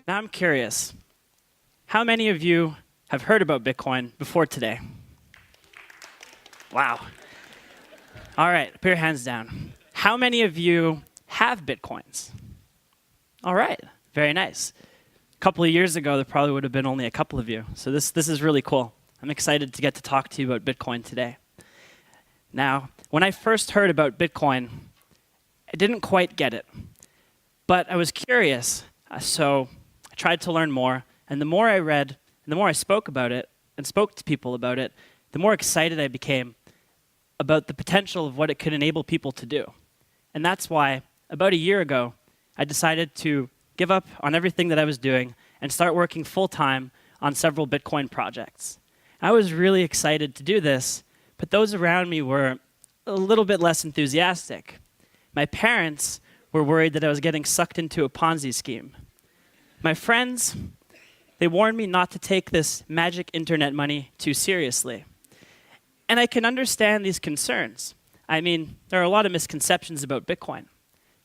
Now I'm curious, how many of you have heard about Bitcoin before today? Wow. All right, put your hands down. How many of you have Bitcoins? All right, very nice. A couple of years ago, there probably would have been only a couple of you. So this is really cool. I'm excited to get to talk to you about Bitcoin today. Now, when I first heard about Bitcoin, I didn't quite get it. But I was curious, so I tried to learn more. And the more I read, and the more I spoke about it, and spoke to people about it, the more excited I became about the potential of what it could enable people to do. And that's why, about a year ago, I decided to give up on everything that I was doing and start working full-time on several Bitcoin projects. I was really excited to do this, but those around me were a little bit less enthusiastic. My parents were worried that I was getting sucked into a Ponzi scheme. My friends, they warned me not to take this magic internet money too seriously. And I can understand these concerns. I mean, there are a lot of misconceptions about Bitcoin.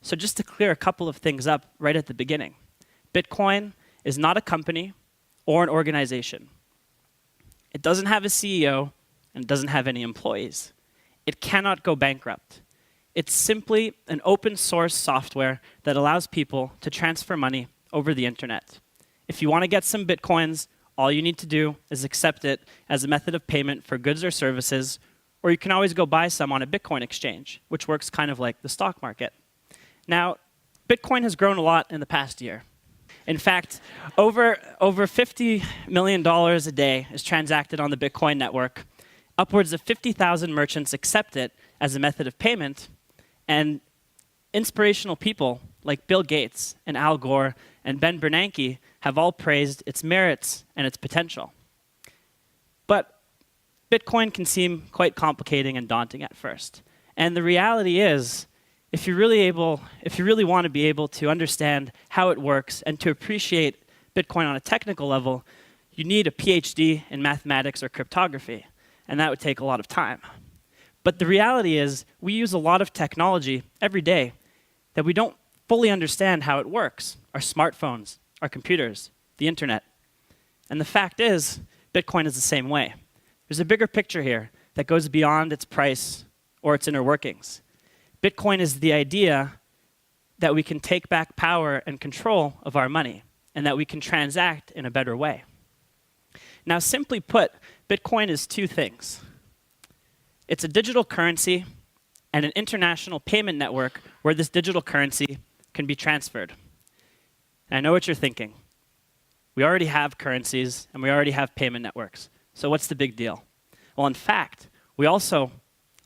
So just to clear a couple of things up right at the beginning, Bitcoin is not a company or an organization. It doesn't have a CEO and it doesn't have any employees. It cannot go bankrupt. It's simply an open source software that allows people to transfer money over the internet. If you want to get some Bitcoins, all you need to do is accept it as a method of payment for goods or services, or you can always go buy some on a Bitcoin exchange, which works kind of like the stock market. Now, Bitcoin has grown a lot in the past year. In fact, over $50 million a day is transacted on the Bitcoin network. Upwards of 50,000 merchants accept it as a method of payment, and inspirational people like Bill Gates and Al Gore and Ben Bernanke have all praised its merits and its potential. But Bitcoin can seem quite complicating and daunting at first. And the reality is, if you really want to be able to understand how it works and to appreciate Bitcoin on a technical level, you need a PhD in mathematics or cryptography, and that would take a lot of time. But the reality is, we use a lot of technology every day that we don't fully understand how it works. Our smartphones, our computers, the internet. And the fact is, Bitcoin is the same way. There's a bigger picture here that goes beyond its price or its inner workings. Bitcoin is the idea that we can take back power and control of our money, and that we can transact in a better way. Now, simply put, Bitcoin is two things. It's a digital currency and an international payment network where this digital currency can be transferred. And I know what you're thinking. We already have currencies and we already have payment networks. So what's the big deal? Well, in fact, we also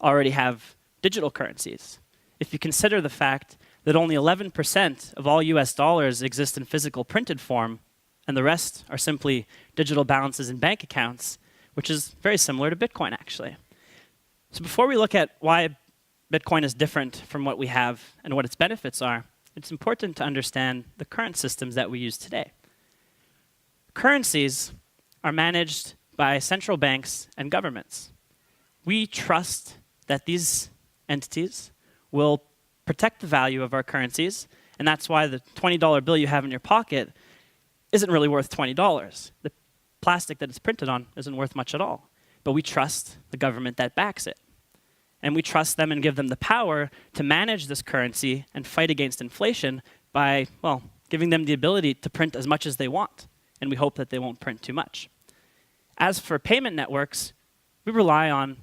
already have digital currencies. If you consider the fact that only 11% of all US dollars exist in physical printed form, and the rest are simply digital balances in bank accounts, which is very similar to Bitcoin, actually. So before we look at why Bitcoin is different from what we have and what its benefits are, it's important to understand the current systems that we use today. Currencies are managed by central banks and governments. We trust that these entities will protect the value of our currencies, and that's why the $20 bill you have in your pocket isn't really worth $20. The plastic that it's printed on isn't worth much at all. But we trust the government that backs it. And we trust them and give them the power to manage this currency and fight against inflation by, well, giving them the ability to print as much as they want. And we hope that they won't print too much. As for payment networks, we rely on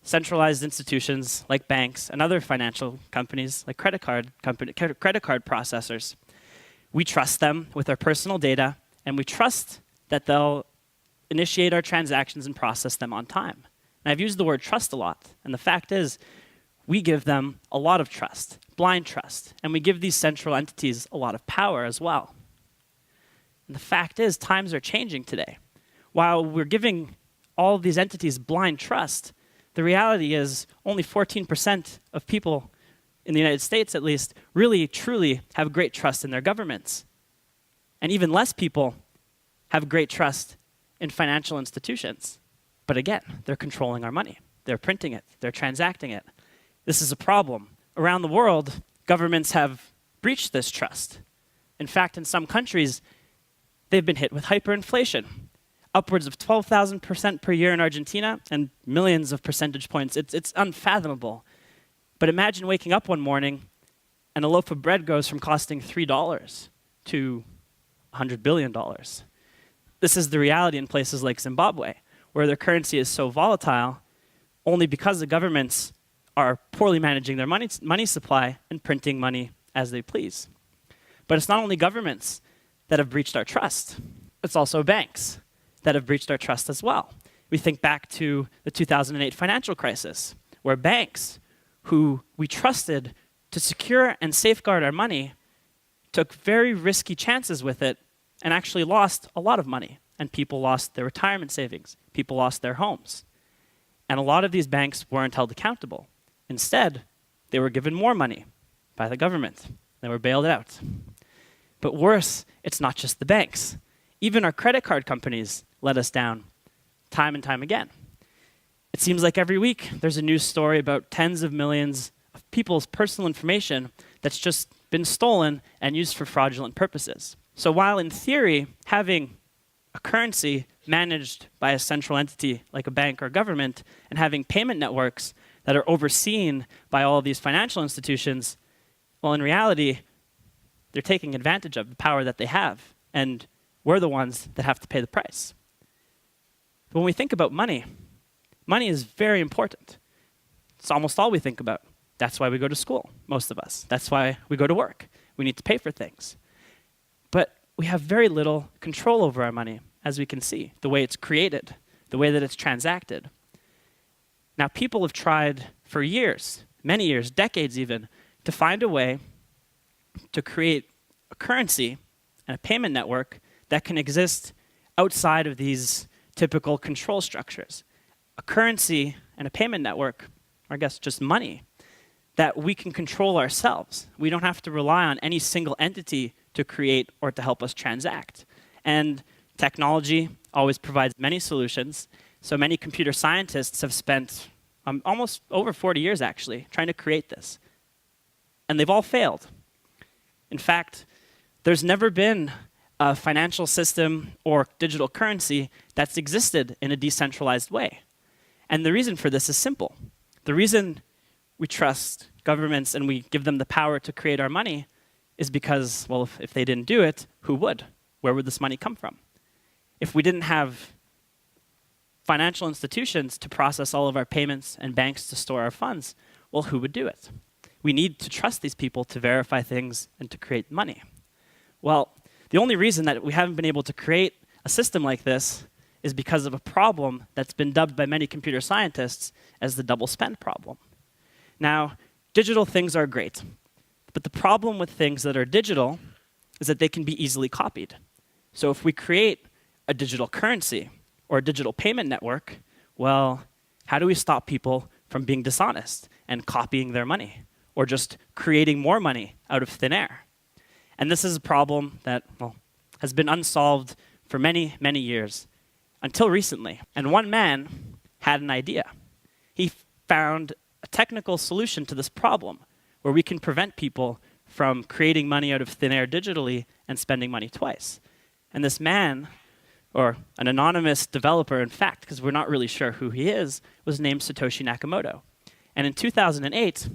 centralized institutions like banks and other financial companies like credit card processors. We trust them with our personal data, and we trust that they'll initiate our transactions and process them on time. And I've used the word trust a lot, and the fact is, we give them a lot of trust, blind trust, and we give these central entities a lot of power as well. And the fact is, times are changing today. While we're giving all of these entities blind trust, the reality is only 14% of people in the United States, at least, really, truly have great trust in their governments. And even less people have great trust in financial institutions. But again, they're controlling our money. they're printing it, they're transacting it. This is a problem. Around the world, governments have breached this trust. In fact, in some countries, they've been hit with hyperinflation, upwards of 12,000% per year in Argentina and millions of percentage points. It's unfathomable. But imagine waking up one morning and a loaf of bread goes from costing $3 to $100 billion. This is the reality in places like Zimbabwe, where their currency is so volatile only because the governments are poorly managing their money supply and printing money as they please. But it's not only governments that have breached our trust, it's also banks that have breached our trust as well. We think back to the 2008 financial crisis, where banks who we trusted to secure and safeguard our money took very risky chances with it and actually lost a lot of money. And people lost their retirement savings. People lost their homes. And a lot of these banks weren't held accountable. Instead, they were given more money by the government. They were bailed out. But worse, it's not just the banks. Even our credit card companies let us down time and time again. It seems like every week there's a news story about tens of millions of people's personal information that's just been stolen and used for fraudulent purposes. So while in theory, having a currency managed by a central entity like a bank or government and having payment networks that are overseen by all of these financial institutions, well, in reality, they're taking advantage of the power that they have, and we're the ones that have to pay the price. But when we think about money, money is very important. It's almost all we think about. That's why we go to school, most of us. That's why we go to work. We need to pay for things. But we have very little control over our money, as we can see, the way it's created, the way that it's transacted. Now, people have tried for years, many years, decades even, to find a way to create a currency and a payment network that can exist outside of these typical control structures. A currency and a payment network, or I guess just money, that we can control ourselves. We don't have to rely on any single entity to create or to help us transact. And technology always provides many solutions. So many computer scientists have spent almost over 40 years, actually, trying to create this. And they've all failed. In fact, there's never been a financial system or digital currency that's existed in a decentralized way. And the reason for this is simple. The reason we trust governments and we give them the power to create our money is because, well, if they didn't do it, who would? Where would this money come from? If we didn't have financial institutions to process all of our payments and banks to store our funds, well, who would do it? We need to trust these people to verify things and to create money. Well, the only reason that we haven't been able to create a system like this is because of a problem that's been dubbed by many computer scientists as the double spend problem. Now, digital things are great, but the problem with things that are digital is that they can be easily copied. So if we create a digital currency or a digital payment network, well, how do we stop people from being dishonest and copying their money or just creating more money out of thin air? And this is a problem that, well, has been unsolved for many, many years until recently. And one man had an idea. He found a technical solution to this problem where we can prevent people from creating money out of thin air digitally and spending money twice. And this man, or an anonymous developer, in fact, because we're not really sure who he is, was named Satoshi Nakamoto. And in 2008,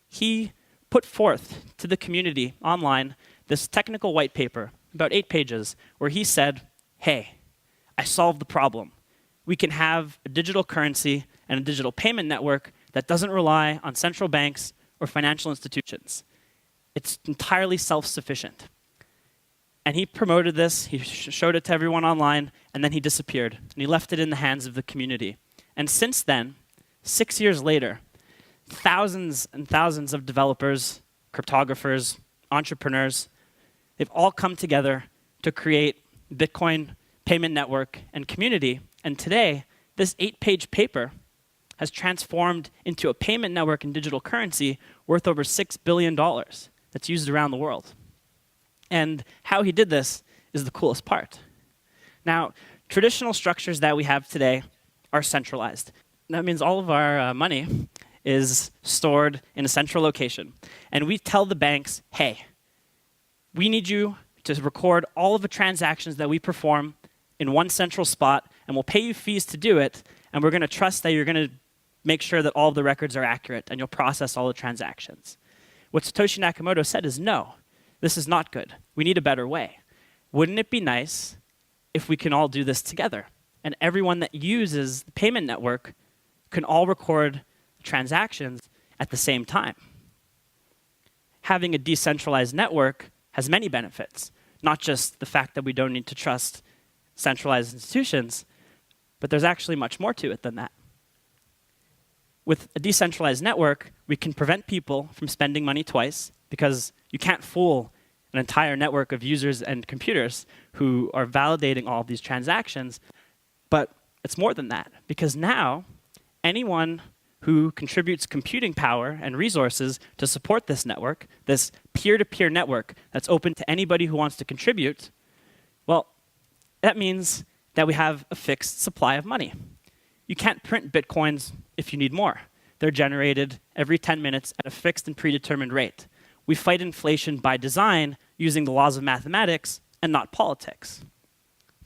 he put forth to the community online this technical white paper, about 8 pages, where he said, hey, I solved the problem. We can have a digital currency and a digital payment network that doesn't rely on central banks or financial institutions. It's entirely self-sufficient. And he promoted this, he showed it to everyone online, and then he disappeared. And he left it in the hands of the community. And since then, 6 years later, thousands and thousands of developers, cryptographers, entrepreneurs, they've all come together to create Bitcoin payment network and community. And today, this 8-page paper has transformed into a payment network and digital currency worth over $6 billion that's used around the world. And how he did this is the coolest part. Now, traditional structures that we have today are centralized. That means all of our money is stored in a central location. And we tell the banks, hey, we need you to record all of the transactions that we perform in one central spot, and we'll pay you fees to do it, and we're going to trust that you're going to make sure that all of the records are accurate, and you'll process all the transactions. What Satoshi Nakamoto said is, no, this is not good. We need a better way. Wouldn't it be nice if we can all do this together? And everyone that uses the payment network can all record transactions at the same time. Having a decentralized network has many benefits, not just the fact that we don't need to trust centralized institutions, but there's actually much more to it than that. With a decentralized network, we can prevent people from spending money twice, because you can't fool an entire network of users and computers who are validating all of these transactions. But it's more than that, because now anyone who contributes computing power and resources to support this network, this peer-to-peer network that's open to anybody who wants to contribute, well, that means that we have a fixed supply of money. You can't print bitcoins if you need more. They're generated every 10 minutes at a fixed and predetermined rate. We fight inflation by design using the laws of mathematics and not politics.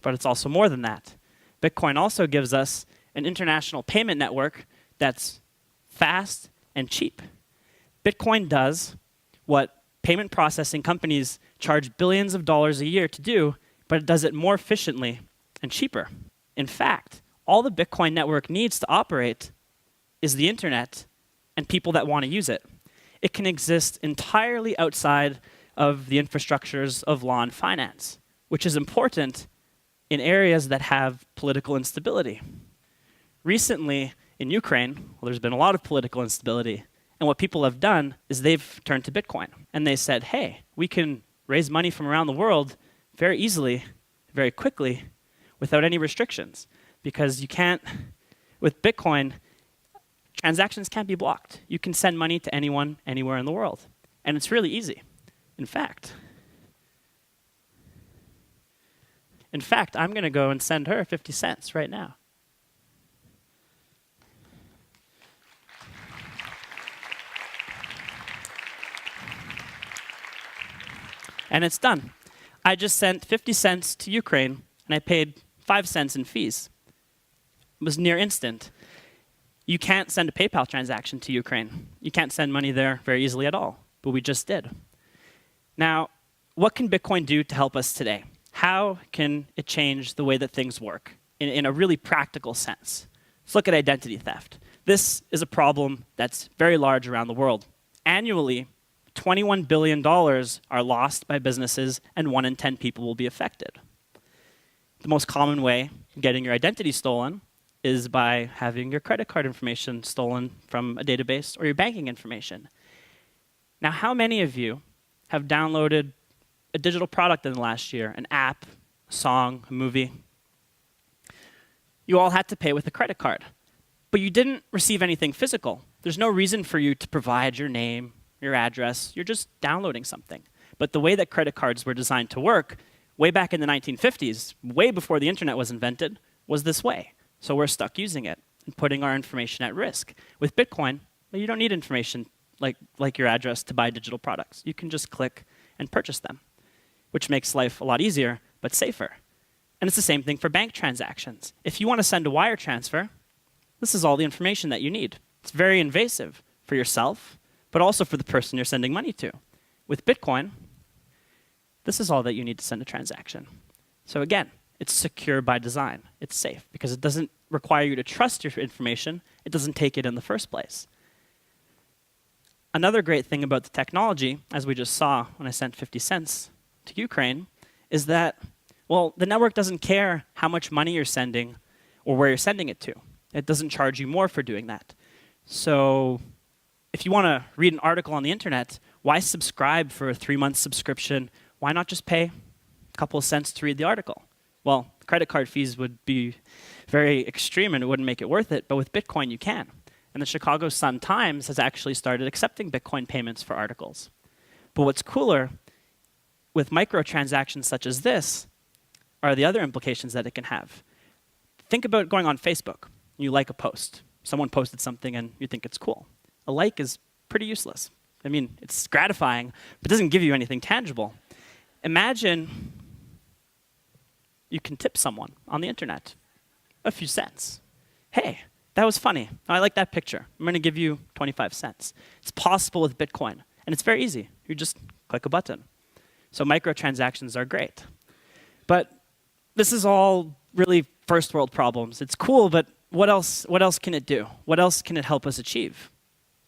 But it's also more than that. Bitcoin also gives us an international payment network that's fast and cheap. Bitcoin does what payment processing companies charge billions of dollars a year to do, but it does it more efficiently and cheaper. In fact, all the Bitcoin network needs to operate is the internet and people that want to use it. It can exist entirely outside of the infrastructures of law and finance, which is important in areas that have political instability. Recently, in Ukraine, well, there's been a lot of political instability. And what people have done is they've turned to Bitcoin. And they said, hey, we can raise money from around the world very easily, very quickly, without any restrictions. Because you can't, with Bitcoin, transactions can't be blocked. You can send money to anyone, anywhere in the world. And it's really easy. In fact, I'm going to go and send her 50 cents right now. And it's done. I just sent 50 cents to Ukraine, and I paid 5 cents in fees. It was near instant. You can't send a PayPal transaction to Ukraine. You can't send money there very easily at all, but we just did. Now, what can Bitcoin do to help us today? How can it change the way that things work in a really practical sense? Let's look at identity theft. This is a problem that's very large around the world. Annually, $21 billion are lost by businesses, and 1 in 10 people will be affected. The most common way of getting your identity stolen is by having your credit card information stolen from a database or your banking information. Now, how many of you have downloaded a digital product in the last year, an app, a song, a movie? You all had to pay with a credit card, but you didn't receive anything physical. There's no reason for you to provide your name, your address. You're just downloading something. But the way that credit cards were designed to work, way back in the 1950s, way before the internet was invented, was this way. So we're stuck using it and putting our information at risk. With Bitcoin, well, you don't need information like your address to buy digital products. You can just click and purchase them, which makes life a lot easier, but safer. And it's the same thing for bank transactions. If you want to send a wire transfer, this is all the information that you need. It's very invasive for yourself, but also for the person you're sending money to. With Bitcoin, this is all that you need to send a transaction. So again, it's secure by design. It's safe because it doesn't require you to trust your information. It doesn't take it in the first place. Another great thing about the technology, as we just saw when I sent 50 cents to Ukraine, is that, well, the network doesn't care how much money you're sending or where you're sending it to. It doesn't charge you more for doing that. So if you want to read an article on the internet, why subscribe for a 3-month subscription? Why not just pay a couple of cents to read the article? Well, credit card fees would be very extreme and it wouldn't make it worth it, but with Bitcoin you can. And the Chicago Sun-Times has actually started accepting Bitcoin payments for articles. But what's cooler, with microtransactions such as this, are the other implications that it can have. Think about going on Facebook. You like a post. someone posted something and you think it's cool. A like is pretty useless. I mean, it's gratifying, but doesn't give you anything tangible. Imagine you can tip someone on the internet a few cents. Hey, that was funny. I like that picture. I'm going to give you 25 cents. It's possible with Bitcoin, and it's very easy. You just click a button. So microtransactions are great. But this is all really first world problems. It's cool, but what else can it do? What else can it help us achieve?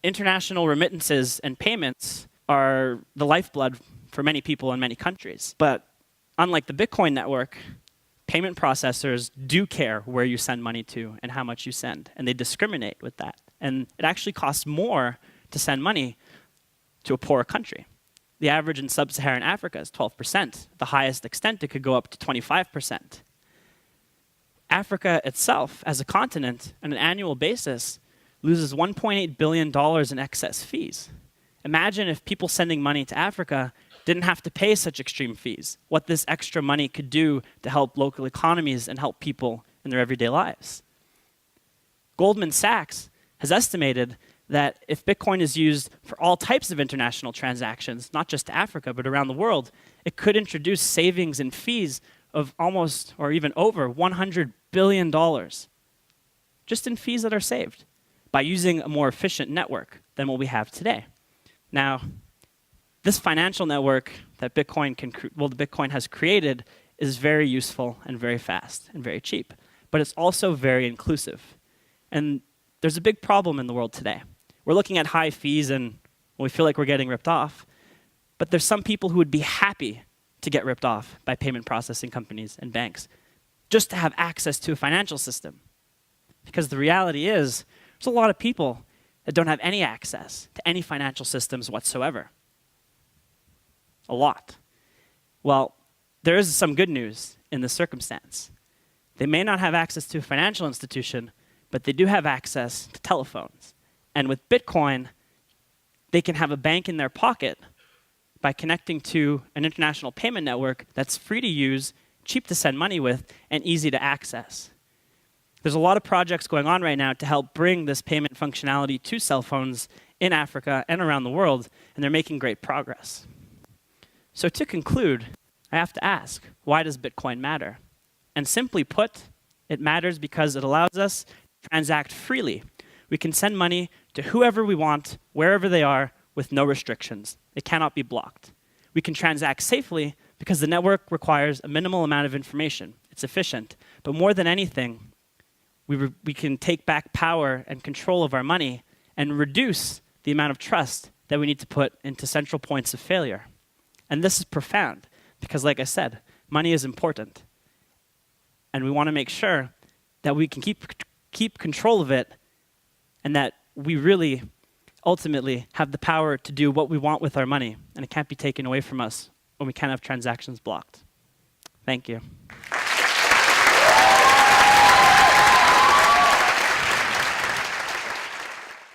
International remittances and payments are the lifeblood for many people in many countries. But unlike the Bitcoin network, payment processors do care where you send money to and how much you send, and they discriminate with that. And it actually costs more to send money to a poorer country. The average in sub-Saharan Africa is 12%. The highest extent, it could go up to 25%. Africa itself, as a continent, on an annual basis, loses $1.8 billion in excess fees. Imagine if people sending money to Africa didn't have to pay such extreme fees, what this extra money could do to help local economies and help people in their everyday lives. Goldman Sachs has estimated that if Bitcoin is used for all types of international transactions, not just to Africa, but around the world, it could introduce savings in fees of almost or even over $100 billion just in fees that are saved by using a more efficient network than what we have today. Now, this financial network that Bitcoin has created is very useful and very fast and very cheap, but it's also very inclusive. And there's a big problem in the world today. We're looking at high fees and we feel like we're getting ripped off, but there's some people who would be happy to get ripped off by payment processing companies and banks just to have access to a financial system. Because the reality is, there's a lot of people that don't have any access to any financial systems whatsoever. A lot. Well, there is some good news in this circumstance. They may not have access to a financial institution, but they do have access to telephones. And with Bitcoin, they can have a bank in their pocket by connecting to an international payment network that's free to use, cheap to send money with, and easy to access. There's a lot of projects going on right now to help bring this payment functionality to cell phones in Africa and around the world, and they're making great progress. So to conclude, I have to ask, why does Bitcoin matter? And simply put, it matters because it allows us to transact freely. We can send money to whoever we want, wherever they are, with no restrictions. It cannot be blocked. We can transact safely because the network requires a minimal amount of information. It's efficient. But more than anything, we can take back power and control of our money and reduce the amount of trust that we need to put into central points of failure. And this is profound because, like I said, money is important. And we want to make sure that we can keep control of it and that we really ultimately have the power to do what we want with our money, and it can't be taken away from us when we can't have transactions blocked. Thank you.